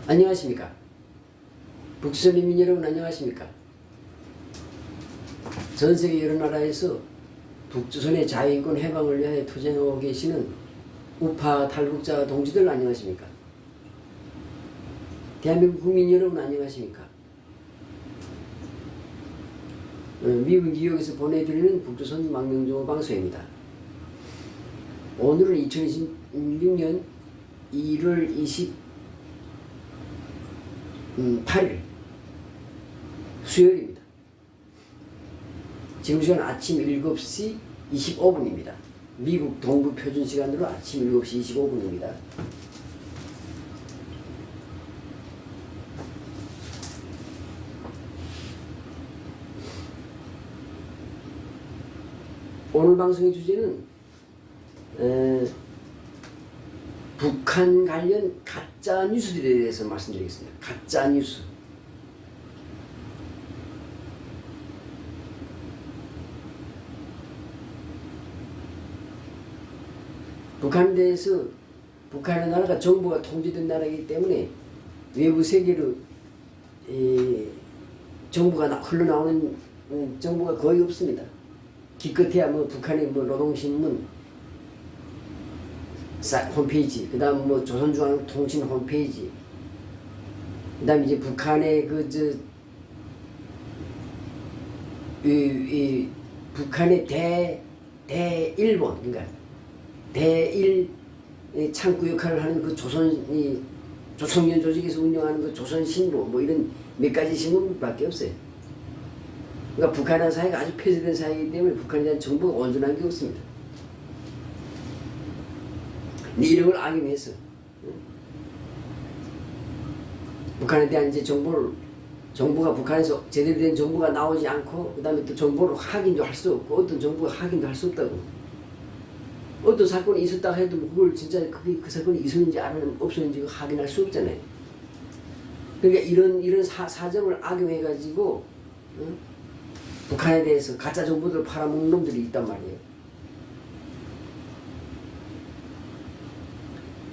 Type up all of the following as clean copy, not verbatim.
안녕하십니까. 북선민민 여러분 안녕하십니까. 전세계 여러 나라에서 북조선의 자유인권 해방을 위하여 투쟁하고 계시는 우파 탈북자 동지들 안녕하십니까. 대한민국 국민 여러분 안녕하십니까. 미국 뉴욕에서 보내드리는 북조선 망명정보 방송입니다. 오늘은 2026년 1월 28일 수요일입니다. 지금 시간 아침 7시 25분입니다. 미국 동부 표준 시간으로 아침 7시 25분입니다. 오늘 방송의 주제는 북한 관련 가짜 뉴스들에 대해서 말씀드리겠습니다. 가짜 뉴스. 북한에 대해서 북한의 나라가 정부가 통제된 나라이기 때문에 외부 세계로 정부가 흘러나오는 정부가 거의 없습니다. 기껏해야 북한의 노동신문 홈페이지, 그 다음 조선중앙통신 홈페이지, 그 다음 이제 북한의 북한의 대일본, 그러니까 대일 창구 역할을 하는 그 조청년 조직에서 운영하는 그 조선신보, 이런 몇 가지 신문밖에 없어요. 그러니까 북한이라는 사회가 아주 폐쇄된 사회이기 때문에 북한에 대한 정보가 온전한 게 없습니다. 근데 이런 걸 악용해서 북한에 대한 이제 정부가 북한에서 제대로 된 정보가 나오지 않고, 그 다음에 또 정보를 확인도 할 수 없고, 어떤 정부가 확인도 할 수 없다고. 어떤 사건이 있었다 해도 그걸 진짜 그 사건이 있었는지 없었는지 확인할 수 없잖아요. 그러니까 이런 사정을 악용해가지고 북한에 대해서 가짜 정보들을 팔아먹는 놈들이 있단 말이에요.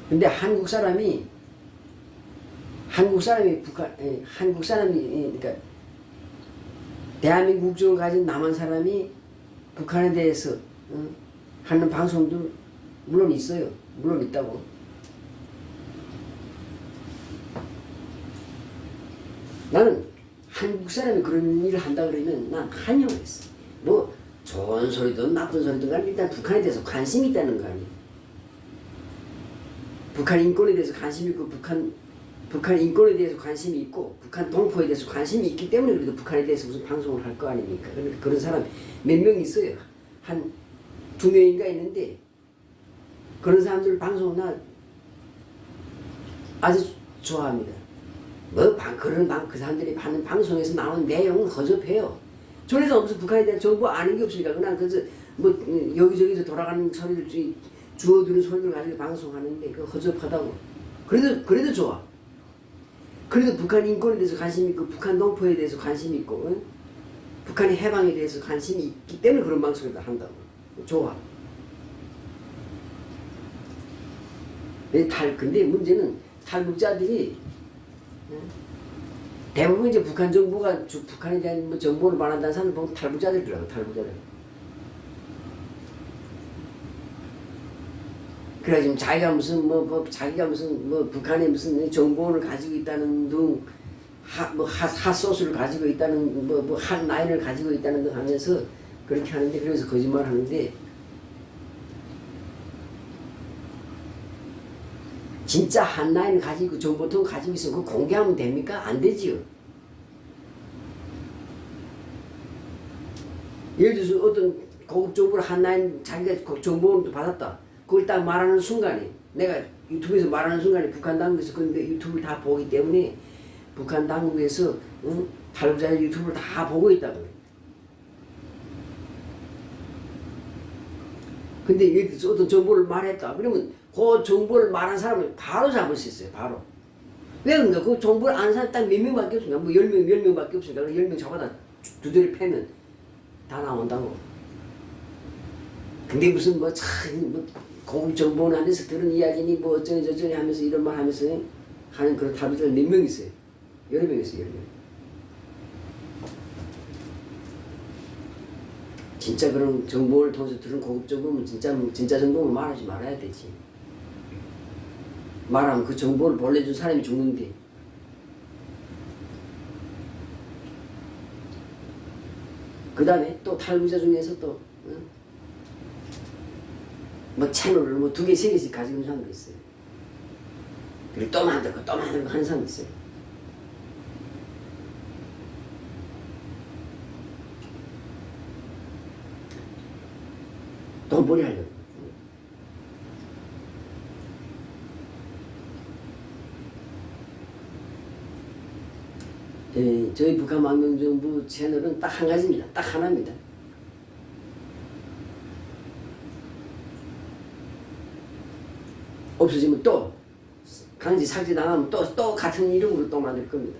근데 한국 사람이 그러니까 대한민국 국적을 가진 남한 사람이 북한에 대해서 하는 방송도 물론 있어요. 물론 있다고. 나는 한국 사람이 그런 일을 한다 그러면 난 환영했어. 좋은 소리든 나쁜 소리든 간에 일단 북한에 대해서 관심이 있다는 거 아니에요. 북한 인권에 대해서 관심이 있고, 북한 인권에 대해서 관심이 있고, 북한 동포에 대해서 관심이 있기 때문에 그래도 북한에 대해서 무슨 방송을 할 거 아닙니까? 그러니까 그런 사람 몇 명 있어요. 한 2명인가 있는데, 그런 사람들 방송을 나 아주 좋아합니다. 그 사람들이 받는 방송에서 나오는 내용은 허접해요. 전에도 무슨 북한에 대한 정보 아는 게 없으니까 그냥 여기저기서 돌아가는 소리들 주워두는 소리를 가지고 방송하는데 그 허접하다고. 그래도 좋아. 그래도 북한 인권에 대해서 관심이 있고, 북한 동포에 대해서 관심이 있고, 북한의 해방에 대해서 관심이 있기 때문에 그런 방송을 한다고. 좋아. 근데 문제는 탈북자들이 대부분 이제 북한 정부가 북한에 대한 정보를 말한다는 사람들 보면 탈북자들이더라고. 탈북자들. 그래 지금 자기가 무슨 북한에 무슨 정보를 가지고 있다는 등 핫소스를 가지고 있다는 핫라인을 가지고 있다는 등 하면서 그렇게 하는데, 그래서 거짓말 하는데, 진짜 핫라인을 가지고 정보통 가지고 있으면 그거 공개하면 됩니까? 안 되지요. 예를 들어서 어떤 고급 정보를 핫라인 자기가 정보를 받았다. 그걸 딱 말하는 순간에, 내가 유튜브에서 말하는 순간에 북한 당국에서 근데 유튜브를 다 보기 때문에 북한 당국에서 탈북자의 유튜브를 다 보고 있다고요. 근데 예를 들어서 어떤 정보를 말했다. 그러면 그 정보를 말한 사람을 바로 잡을 수 있어요. 바로. 왜 그런가? 그 정보를 아는 사람 딱 몇 명밖에 없으니까, 10명밖에 없으니까 10명 잡아다 두드려 패면 다 나온다고. 근데 무슨 고급 정보원 안에서 들은 이야기니 어쩌니 저쩌니 하면서 이런 말 하면서 하는 그런 탈북자들 몇 명 있어요. 여러 명 있어요. 여러 명. 진짜 그런 정보를 통해서 들은 고급 정보면 진짜 정보면 말하지 말아야 되지. 말하면 그 정보를 보내준 사람이 죽는데. 그 다음에 또 탈북자 중에서 또 뭐 채널을 뭐 2개, 3개씩 가지고 있는 사람도 있어요. 그리고 또 만들고 하는 사람도 있어요. 돈벌이 하려고. 예, 저희 북한망명정부 채널은 딱 한 가지입니다. 딱 하나입니다. 없어지면 또 강제 삭제당하면 또 같은 이름으로 또 만들 겁니다.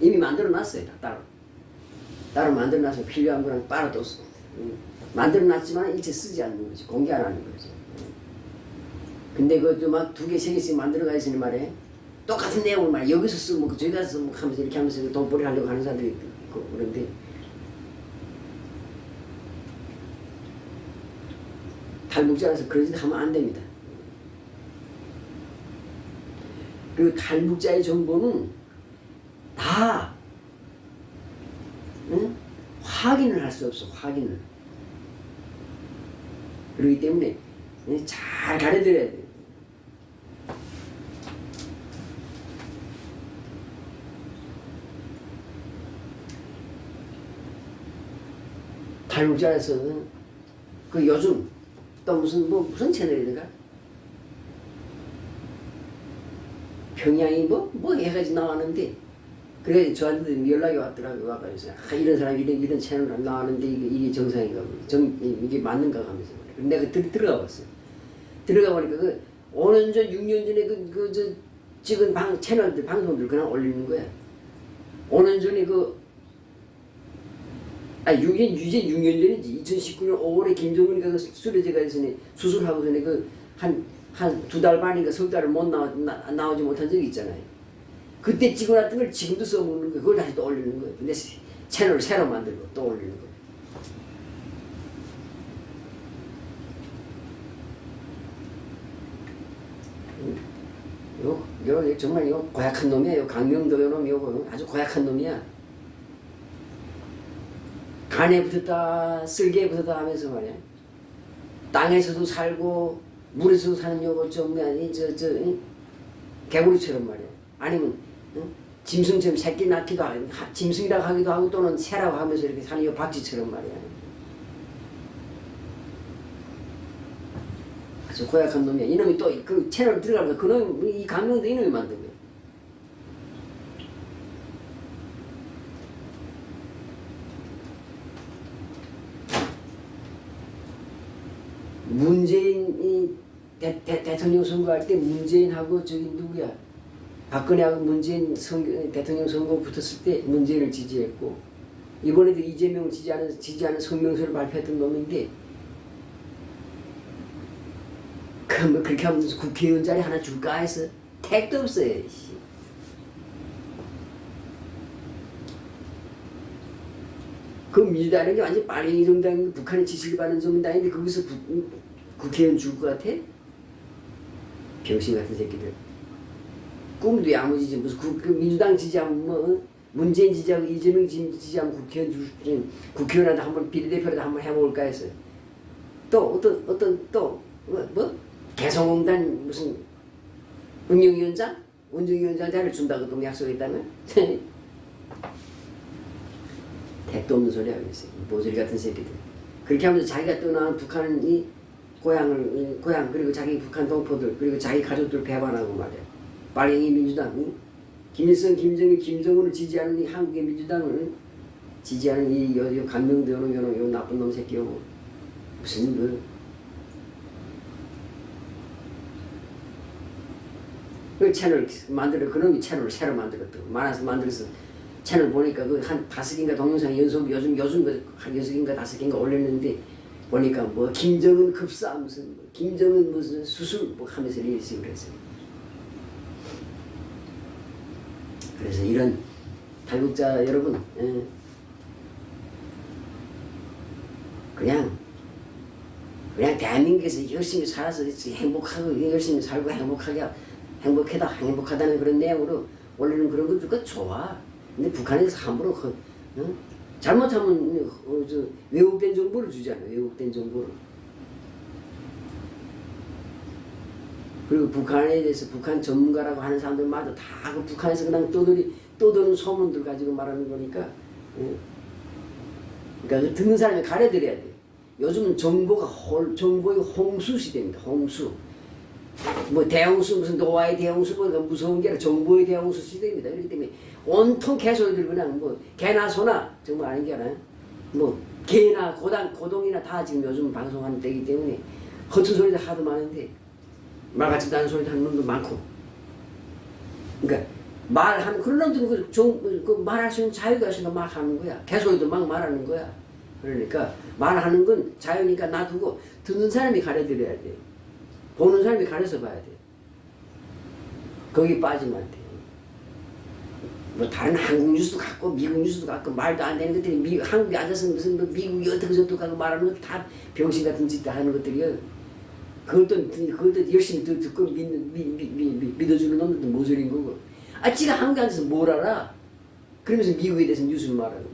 이미 만들어놨어요. 따로 만들어놔서 필요한 거랑 빨아뒀어. 만들어놨지만 일체 쓰지 않는 거지. 공개 안 하는 거지. 근데 그것도 막 2개, 3개씩 만들어가 있으니 말이에요. 똑같은 내용을 말 여기서 쓰고 저기 가서 뭐 하면서 이렇게 하면서 돈벌이 하려고 하는 사람들이 있고 그런데 탈북자라서 그런 짓 하면 안 됩니다. 그리고 탈북자의 정보는 다 확인을 할 수 없어. 확인을. 그렇기 때문에 잘 가려드려야 돼요. 탈북자에서 그 요즘 또 무슨 채널이든가 평양이 뭐 해가지고 나왔는데 그래 저한테 연락이 왔더라고요. 와가지고 이런 사람이 이런 채널 나왔는데 이게 정상인가 이게 맞는가 하면서 내가 들어가 봤어요. 들어가 보니까 그 5년 전 6년 전에 저 찍은 채널들 방송들 그냥 올리는 거야. 5년 전에 이제 6년 전이지. 2019년 5월에 김정은이 수료제가 있으니 수술하고 전에 한 2달 반인가 석 달을 못 나오지 못한 적이 있잖아요. 그때 찍어놨던 걸 지금도 써먹는 거예요. 그걸 다시 또 올리는 거예요. 근데 채널을 새로 만들고 또 올리는 거예요. 요 정말 요 고약한 놈이야. 요 강명도 요 놈이 요거 아주 고약한 놈이야. 간에 붙었다 쓸개에 붙었다 하면서 말이야. 땅에서도 살고 물에서도 사는 요거 좀 아니 개구리처럼 말이야. 아니면 짐승처럼 새끼 낳기도 하고 짐승이라고 하기도 하고 또는 새라고 하면서 이렇게 사는 요 박쥐처럼 말이야. 아주 고약한 놈이야. 이놈이 또 그 채널 들어가면 그놈 이 강명도 이놈이 만든 거야. 문재인이 대통령 선거할 때 문재인하고 저기 누구야 박근혜하고 문재인 대통령 선거 붙었을 때 문재인을 지지했고 이번에도 이재명을 지지하는 성명서를 발표했던 놈인데 뭐 그렇게 하면 국회의원 자리 하나 줄까 해서 택도 없어요. 그 민주당이라는 게 완전 빨갱이 정당, 북한의 지식을 받는 정당인데 거기서 국회의원 줄 것 같아? 병신 같은 새끼들. 꿈도 야무지지. 무슨 그 민주당 지지하면 문재인 지지하고 이재명 지지하면 국회의원한테 한번 비례대표라도 한번 해먹을까 했어요. 또 뭐 개성공단 무슨 운영위원장 자리를 준다고 또 약속했다면 택도 없는 소리 하고 있어요. 모조리 같은 새끼들. 그렇게 하면서 자기가 떠난 북한이 고향 그리고 자기 북한 동포들 그리고 자기 가족들 배반하고 말이야. 빨갱이 민주당 김일성, 김정일, 김정은을 지지하는 이 한국의 민주당을 지지하는 이 강명도 요 나쁜 놈 새끼요. 무슨 그 채널 그놈이 채널을 새로 만들었다고. 많아서 만들어서 채널 보니까 한 5개인가 동영상 연속 요즘 한 6개인가 5개인가 올렸는데 보니까 뭐 김정은 급사 무슨 김정은 무슨 수술 뭐 하면서 리액션을 했어요. 그래서 이런 탈북자 여러분, 그냥 대한민국에서 열심히 살아서 행복하고 열심히 살고 행복하다는 그런 내용으로 원래는 그런 건 그거 좋아. 근데 북한에서 함부로 잘못하면 왜곡된 정보를 주잖아. 왜곡된 정보를. 그리고 북한에 대해서 북한 전문가라고 하는 사람들마다 다 그 북한에서 그냥 떠도는 소문들 가지고 말하는 거니까. 그러니까 듣는 사람이 가려드려야 돼. 요즘은 정보의 홍수 시대입니다. 홍수. 뭐 대홍수, 무슨 노아의 대홍수, 뭐 무서운 게 아니라 정보의 대홍수 시대입니다. 그렇기 때문에 온통 개소리들 그냥 뭐 개나 소나 정말 아닌 게 아니라 뭐 개나 고동이나 다 지금 요즘 방송하는 때이기 때문에 허튼 소리도 하도 많은데 말 같지도 않은 소리 하는 놈도 많고. 그러니까 말하는 그런 놈들은 그 말할 수 있는 자유가 있으니까 말하는 거야. 개소리도 막 말하는 거야. 그러니까 말하는 건 자유니까 놔두고 듣는 사람이 가려드려야 돼. 보는 사람이 가려서 봐야 돼. 거기 빠지면 안 돼. 뭐 다른 한국 뉴스도 갖고 미국 뉴스도 갖고 말도 안 되는 것들이 한국에 앉아서 무슨 뭐 미국이 어떻게 저떻게 하고 말하는 것 다 병신 같은 짓 하는 것들이요. 그것도 열심히 듣고 믿어주는 놈들도 모조리인 거고. 지가 한국에 앉아서 뭘 알아? 그러면서 미국에 대해서 뉴스를 말하는 거야.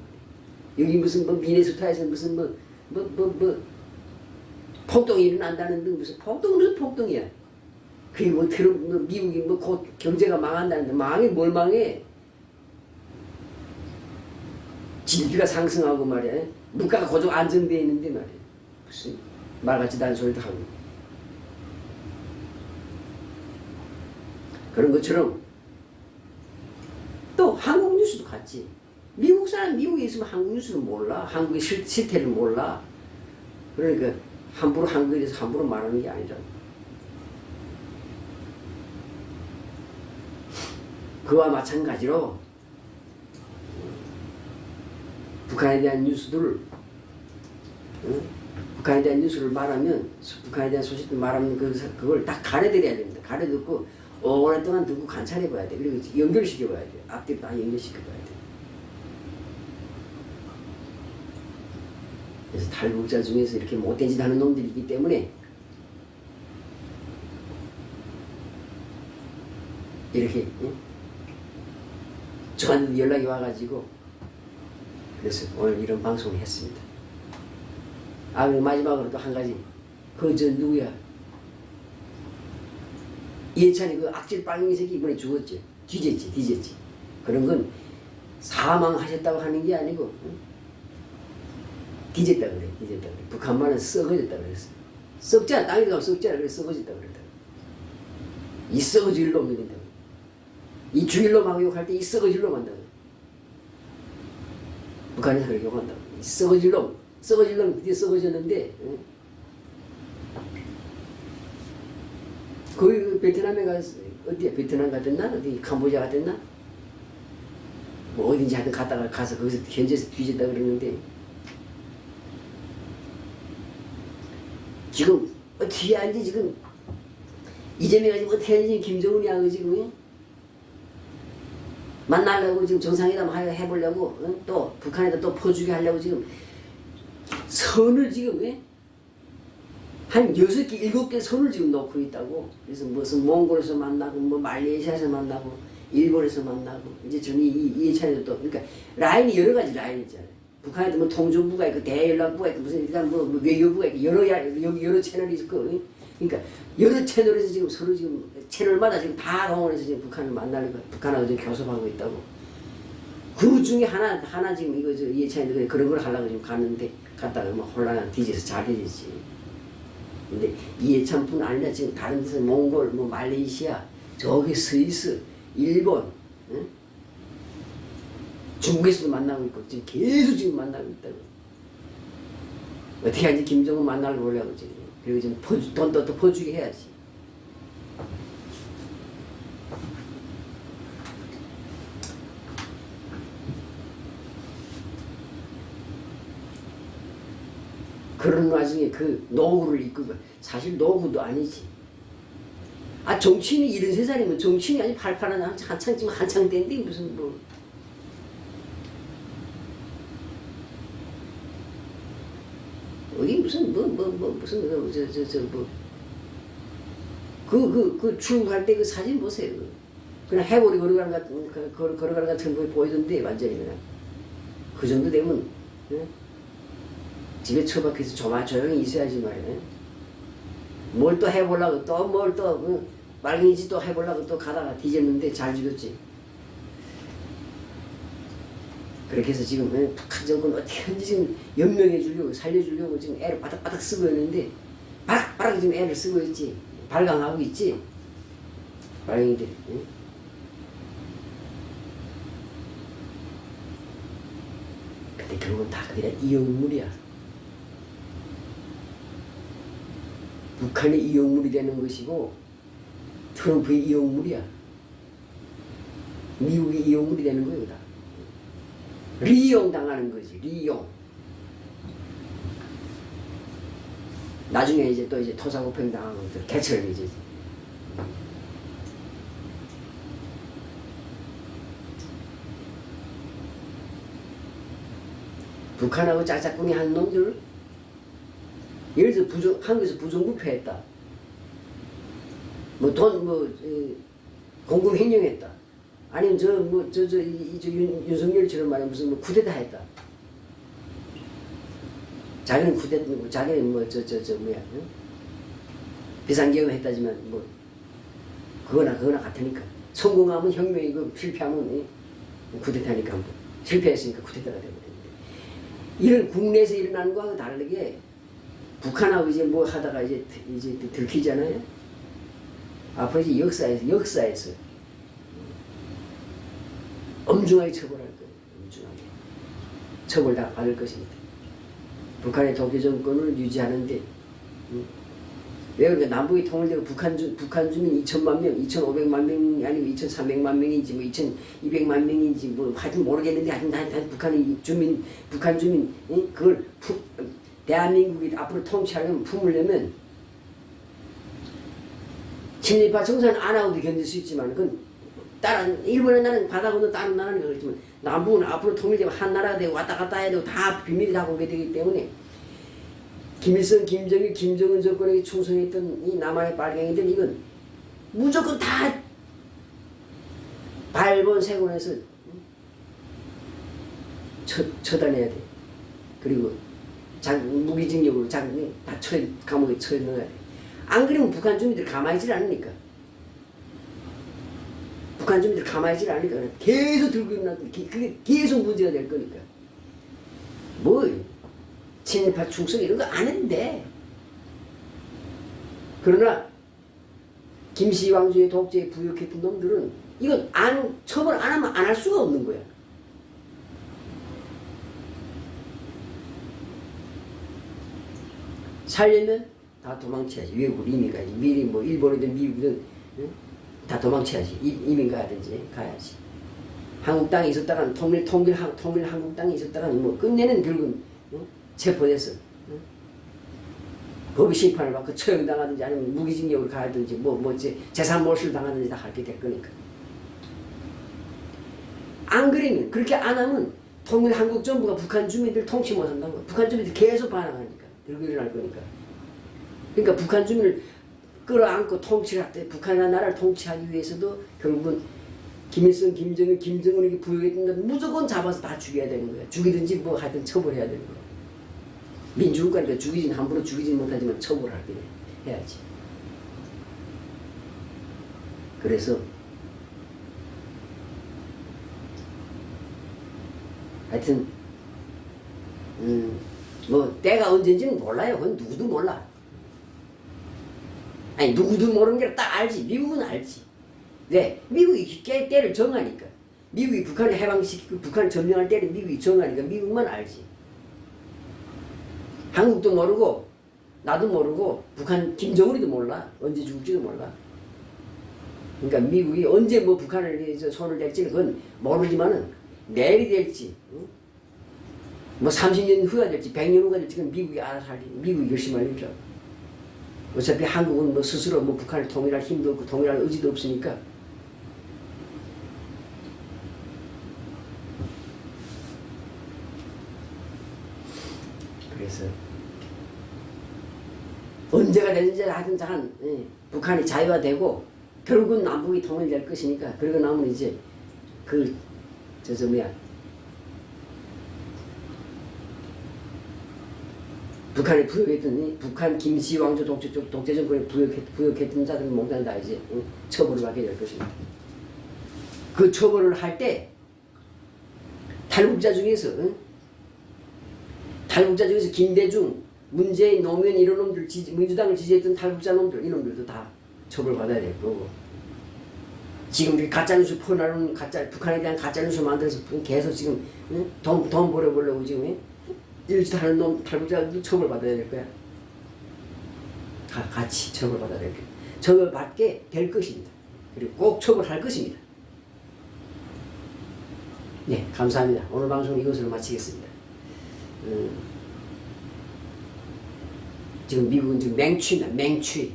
여기 무슨 뭐 미네소타에서 무슨 뭐 폭동이 일어난다는 등 무슨 폭동이야. 그게 뭐 미국이 뭐 곧 경제가 망한다는데 망해 뭘 망해? GDP가 상승하고 말이야. 물가가 고정 안정되어 있는데 말이야. 무슨 말 같지도 않은 소리도 하고. 그런 것처럼 또 한국 뉴스도 같지. 미국 사람 미국에 있으면 한국 뉴스를 몰라. 한국의 실태를 몰라. 그러니까 함부로 한국에 대해서 함부로 말하는 게 아니잖아. 그와 마찬가지로 북한에 대한 뉴스들을 북한에 대한 뉴스를 말하면 북한에 대한 소식을 말하면 그걸 딱 가려드려야 됩니다. 가려듣고 오랫동안 듣고 관찰해 봐야 돼. 그리고 연결시켜 봐야 돼. 앞뒤로 다 연결시켜 봐야 돼. 그래서 탈북자 중에서 이렇게 못된 짓 하는 놈들이 있기 때문에 이렇게 저한테 연락이 와가지고 그래서 오늘 이런 방송을 했습니다. 그리고 마지막으로 또 한 가지. 저 누구야? 이해찬이 그 악질 빨갱이 새끼 이번에 죽었지. 뒤졌지. 그런 건 사망하셨다고 하는 게 아니고 뒤졌다 그래. 북한말은 썩어졌다 그랬어. 썩잖아. 땅에 들어가면 썩잖아. 그래 썩어졌다 그랬다. 이 썩어질 놈 이런다고. 이 죽일 놈하고 욕할 때 이 썩어질 놈 한다고. 북한에서 그렇게 욕한다고. 이 썩어질 놈 드디어 썩어졌는데 거기 베트남에 가서 어디야? 베트남 갔댔나? 어디 캄보디아 갔댔나? 뭐 어딘지 하여튼 가서 거기서 현지에서 뒤졌다 그러는데 지금 어떻게 알지? 지금 이재명이 지금 어떻게 알지? 김정은이하고 지금 만나려고 지금 정상회담 해보려고 또 북한에다 또 퍼주게 하려고 지금 선을 지금 한 6개, 7개 선을 지금 놓고 있다고. 그래서 무슨 몽골에서 만나고 뭐 말레이시아에서 만나고 일본에서 만나고 이제 저는 이해찬에도 또 그러니까 라인이 여러 가지 라인이 있잖아요. 북한에도 뭐 통전부가 있고 대연락부가 있고 무슨 일단 뭐 외교부가 있고 여러 채널이 있고 그러니까 여러 채널에서 지금 서로 지금 채널마다 지금 다 동원해서 지금 북한을 만나려고 북한하고 지금 교섭하고 있다고. 그 중에 하나 지금 이거 이해찬이 그런 걸 하려고 지금 갔다가 막 혼란한 뒤져서 잘 되지. 근데 이해찬뿐 아니라 지금 다른 데서 몽골, 뭐 말레이시아, 저기 스위스, 일본, 중국에서도 만나고 있고 지금 계속 지금 만나고 있다고. 어떻게 하지? 김정은 만나러 오려고 지금. 그리고 지금 돈도 또 퍼주게 해야지. 그런 와중에 그 노후를 이끌고 사실 노후도 아니지. 아 정치인이 73살이면 정치인이 아니 팔팔한 한창 지금 한창 된데 무슨 뭐 어디 무슨 무슨 그 출국할 때 그 사진 보세요. 그냥 해골이 걸어가는 같은 거 보이던데 완전히 그냥 그 정도 되면 예? 집에 처박혀서 조용히 있어야지 말이야. 뭘 또 해보려고 또 뭘 또 말갱이지 또 해보려고 또 가다가 뒤졌는데 잘 죽였지. 그렇게 해서 지금 북한 정권 어떻게든지 지금 연명해 주려고 살려주려고 지금 애를 바닥바닥 쓰고 있는데 바닥바닥 지금 애를 쓰고 있지. 발광하고 있지. 말갱이들. 응? 근데 결국은 다 그게 이용물이야. 북한의 이용물이 되는 것이고 트럼프의 이용물이야. 미국의 이용물이 되는 거예요. 다. 리용당하는 거지. 리용. 나중에 이제 또 이제 토사구팽 당하고 개처럼 이제 북한하고 짝짝꿍이 한 놈들 예를 들어 한국에서 부정부패했다. 뭐 공금 횡령했다. 아니면 윤석열처럼 말하면 무슨 쿠데타 했다. 자기는 쿠데타, 자기는 뭐야, 응? 비상계엄 했다지만 뭐 그거나 같으니까. 성공하면 혁명이고 실패하면 쿠데타니까 뭐. 실패했으니까 쿠데타가 되거든요. 이런 국내에서 일어나는 거하고 다르게 북한하고 이제 뭐 하다가 이제 들키잖아요. 앞으로 이제 역사에서 엄중하게 처벌할 거예요. 엄중하게 처벌 다 받을 것입니다. 북한의 독재 정권을 유지하는데 왜 그러니까 남북이 통일되고 북한 주민 2천만 명, 2,500만 명이 아니고 2,300만 명인지 뭐 2,200만 명인지 뭐 하여튼 모르겠는데 하여튼 북한 주민 그걸 대한민국이 앞으로 통치하려면 품으려면 친일파 청산은 안 하고도 견딜 수 있지만 그건 다른 일본의 나라는 바다 건너 다른 나라는 그렇지만 남북은 앞으로 통일되고 한 나라가 되고 왔다 갔다 해야 되고 다 비밀이 다 공개되기 때문에 김일성, 김정일, 김정은 정권에게 충성했던 이 남한의 빨갱이들 이건 무조건 다 발본색원에서 처단해야 돼. 그리고 무기징역으로 다 감옥에 처해 넣어야 돼. 안 그러면 북한 주민들 가만히 있질 않으니까. 북한 주민들 가만히 있질 않으니까 계속 들고 일어나고 그게 계속 문제가 될 거니까. 뭐 친일파 충성 이런 거 안 했는데. 그러나 김씨 왕조의 독재에 부역했던 놈들은 이건 처벌 안 하면 안 할 수가 없는 거야. 살려면 다 도망쳐야지. 외국으로 이민 가야지. 미리 뭐 일본이든 미국이든 응? 다 도망쳐야지. 이민 가야든지 가야지. 한국 땅에 있었다간 통일 한국 땅에 있었다간 뭐 끝내는 결국은 응? 체포돼서 응? 법의 심판을 받고 처형당하든지 아니면 무기징역으로 가야든지 재산 몰수를 당하든지 다 하게 될 거니까. 안 그러면 그렇게 안 하면 통일 한국 정부가 북한 주민들 통치 못한다는 거야. 북한 주민들 계속 반항하니까 들고 일어날 거니까. 그러니까 북한 주민을 끌어안고 통치를 할 때 북한이라는 나라를 통치하기 위해서도 결국은 김일성, 김정일, 김정은에게 부여했던 건 무조건 잡아서 다 죽여야 되는 거야. 죽이든지 뭐 하여튼 처벌해야 되는 거야. 민주국가니까 함부로 죽이진 못하지만 처벌하긴 해야지. 그래서 하여튼 뭐 때가 언제인지는 몰라요. 그건 누구도 몰라. 아니 누구도 모르는 게 딱 알지. 미국은 알지. 왜? 미국이 때를 정하니까. 미국이 북한을 해방시키고 북한을 점령할 때를 미국이 정하니까 미국만 알지. 한국도 모르고 나도 모르고 북한 김정은이도 몰라. 언제 죽을지도 몰라. 그러니까 미국이 언제 뭐 북한을 위해서 손을 댈지는 그건 모르지만은 내일이 될지 뭐 30년 후가 될지 100년 후가 될지 그건 미국이 알아서 할 일이 미국이 열심히 할 일이라고. 어차피 한국은 뭐 스스로 뭐 북한을 통일할 힘도 없고 통일할 의지도 없으니까. 그래서 언제가 되든지 하여튼 한 북한이 자유화되고 결국은 남북이 통일될 것이니까. 그러고 나면 이제 뭐야, 북한에 부역했던 북한 김씨 왕조 독재 정권에 부역했던 자들은 몽땅 다 이제 처벌을 받게 될 것입니다. 그 처벌을 할 때 탈북자 중에서 김대중, 문재인, 노무현 이런 놈들 민주당을 지지했던 탈북자 놈들 이놈들도 다 처벌받아야 될 거고. 지금 이렇게 가짜뉴스 퍼나르는 북한에 대한 가짜뉴스 만들어서 계속 지금 돈 벌어보려고 지금 이러지 하는 놈 탈북자들도 처벌받아야 될 거야. 같이 처벌받아야 될 거야. 처벌받게 될 것입니다. 그리고 꼭 처벌할 것입니다. 네, 감사합니다. 오늘 방송은 이것으로 마치겠습니다. 지금 미국은 지금 맹추입니다. 맹추.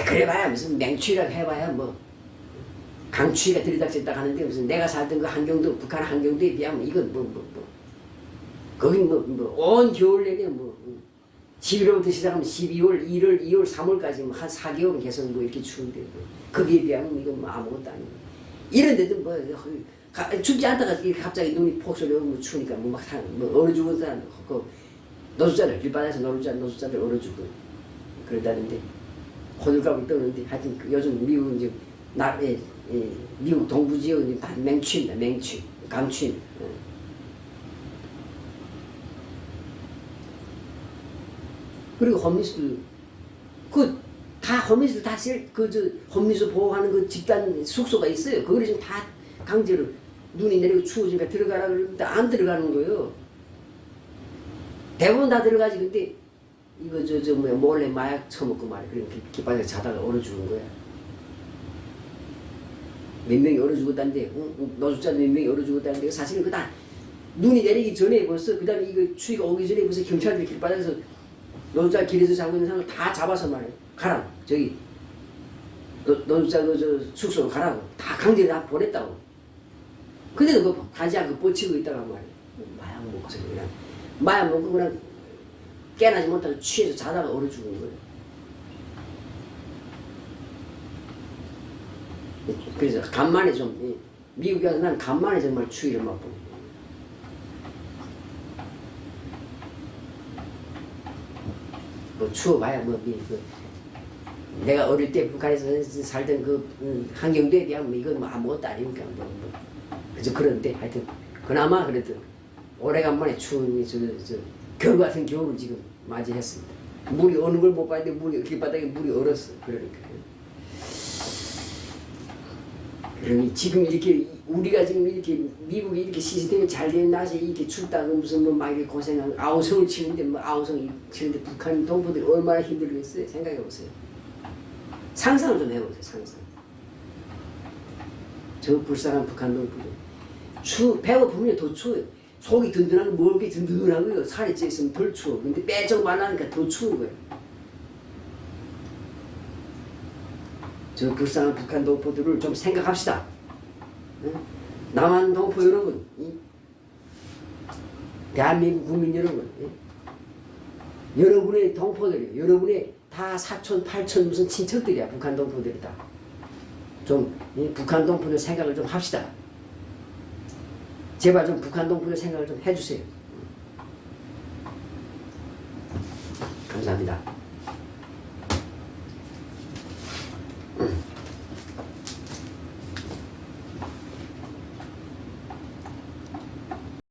그래봐야 무슨 맹추라고 해봐야 뭐 강추위가 들이닥쳤다 하는데 무슨 내가 살던 그 환경도 북한 환경도에 비하면 이건 거긴 온 겨울 내내 11월부터 시작하면 12월, 1월, 2월, 3월까지 한 4개월은 계속 이렇게 추운데 거기에 비하면 이건 아무것도 아니고. 이런데도 춥지 않다가 갑자기 눈이 폭 쏘려 추우니까 얼어 죽은 사람 노숙자들 길바닥에서 노숙자들 얼어 죽고 그런다는데 호들갑을 떠는데 하여튼 요즘 미국은 지금 미국 동부 지역은 다 맹추입니다. 맹추, 강추입니다. 그리고 홈리스들 홈리스들 다 홈리스 보호하는 그 집단 숙소가 있어요. 거기를 지금 다 강제로 눈이 내리고 추워지니까 들어가라 그러는데 안 들어가는 거예요. 대부분 다 들어가지. 근데 이거 뭐야 몰래 마약 처먹고 말이야. 그러니까 깃발에 자다가 얼어 죽은 거야. 몇 명이 얼어 죽었다는데 노숙자들 몇 명이 얼어 죽었다는데 사실은 그 다 눈이 내리기 전에 벌써 그 다음에 이거 추위가 오기 전에 벌써 경찰들이 길바닥에서 노숙자 길에서 자고 있는 사람을 다 잡아서 말이야. 가라. 저기 노숙자 숙소로 가라고. 다 강제로 다 보냈다고. 근데도 그거 가지 않고 뻗치고 있다가 말이야. 마약 먹고서 그냥 마약 먹고 그냥 깨나지 못하고 취해서 자다가 얼어 죽은 거예요. 그래서 간만에 미국에 가서 난 간만에 정말 추위를 맛보고. 추워봐야 내가 어릴 때 북한에서 살던 그 환경도에 비하면 이건 아무것도 아니니까 그저 그런데 하여튼 그나마 그래도 오래간만에 추운 겨울 같은 겨울을 지금 맞이했습니다. 물이 어느 걸 못 봤는데 길바닥에 물이 얼었어. 그러니까 그러니 지금 이렇게 우리가 지금 이렇게 미국이 이렇게 시스템이 잘 된 낮에 이렇게 춥다고 무슨 막 이렇게 고생하고 아우성을 치는데 아우성 치는데 북한 동포들이 얼마나 힘들겠어요. 생각해 보세요. 상상을 좀 해보세요. 상상. 저 불쌍한 북한 동포들 배고프면 더 추워요. 속이 든든하고 먹이 든든하고요. 살이 쪄 있으면 덜 추워. 근데 빼쩍 말라니까 더 추운 거예요. 저 불쌍한 북한 동포들을 좀 생각합시다. 남한 동포 여러분, 대한민국 국민 여러분, 여러분의 동포들이에요. 여러분의 다 사촌, 팔촌 무슨 친척들이야. 북한 동포들이다. 좀 북한 동포들 생각을 좀 합시다. 제발 좀 북한 동포들 생각을 좀 해주세요. 감사합니다.